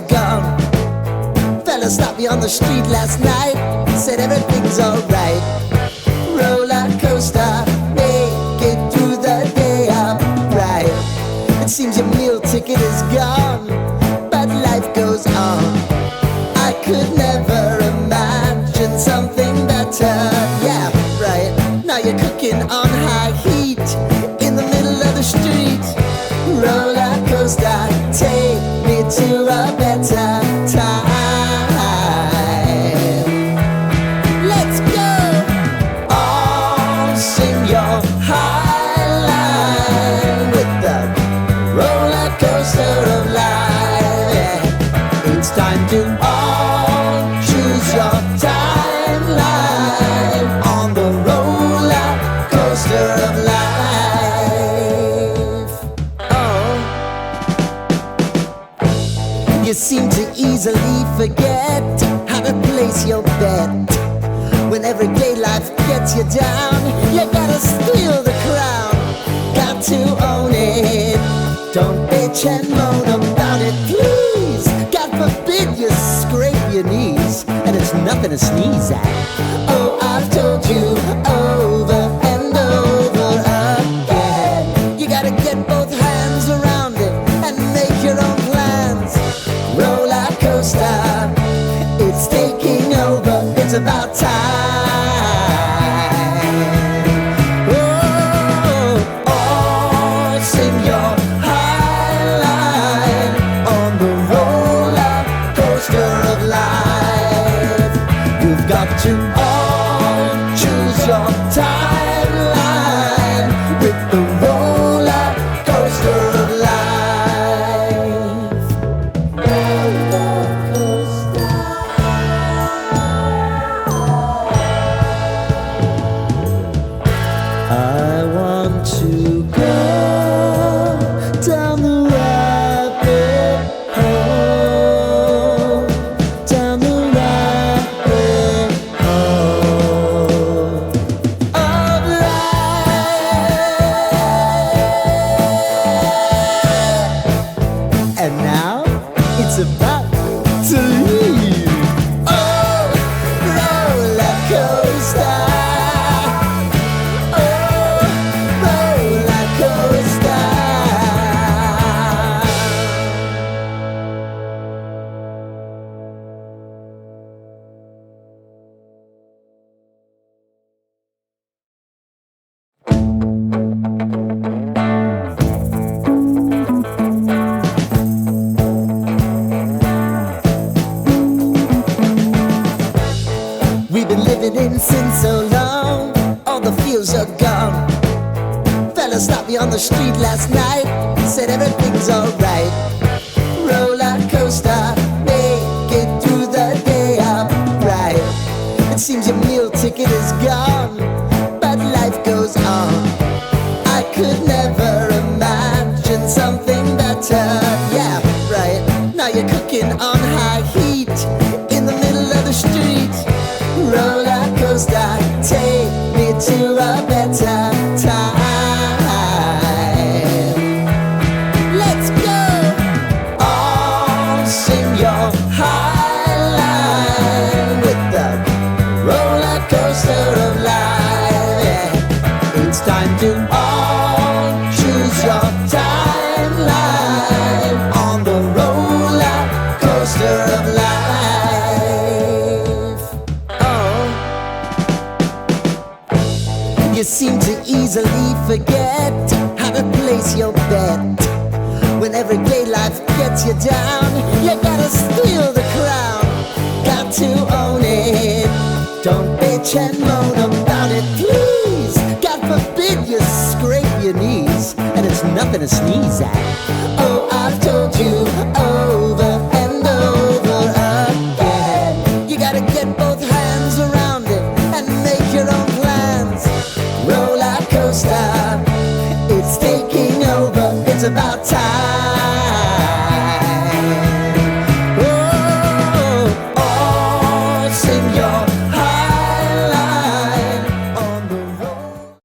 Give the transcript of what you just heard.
gone. Fella stopped me on the street last night, said everything's alright. Roller coaster, make it through the day upright. It seems your meal ticket is gone, but life goes on. I could never imagine something better. Yeah, right. Now you're cooking on high heat in the middle of the street. Roller coaster, take me to a better time. Let's go! All sing your high line with the roller coaster of life. Yeah. It's time to all choose your timeline on the roller coaster of life. Oh, you seem to easily forget how to place your bet. When everyday life gets you down, you gotta steal the crown. Got to own it. Don't bitch and moan about it, please. God forbid you scrape your knees, and it's nothing to sneeze at. Oh, I've told you over and over again, you gotta get both hands around it and make your own plans. Roller coaster, it's taking over, it's about time. Oh, all sing your high line on the roller coaster of life. You've got to all choose your timeline with the roller coaster of life. Roller coaster. I want to go down the rabbit hole, down the rabbit hole of life. And now it's about to leave. Oh, roller coaster. We've been living in sin so long, all the feels are gone. Fella stopped me on the street last night, said everything's alright. Roller coaster, make it through the day upright. It seems your meal ticket is gone, but life goes on. I could never imagine something better. Yeah, right. Now you're cooking on high heat in the middle of the street. Roller coaster, take me to a better time. Let's go! All sing your high line with the roller coaster of life. Yeah. It's time to all choose your timeline on the roller coaster of life. You seem to easily forget how to place your bet. When everyday life gets you down, you gotta steal the crown. Got to own it. Don't bitch and moan about it, please. God forbid you scrape your knees, and it's nothing to sneeze at. Oh, I've told you over and over again, you gotta get both hands around it and make your own plans. Roller coaster, it's taking over, it's about time. Oh, all sing your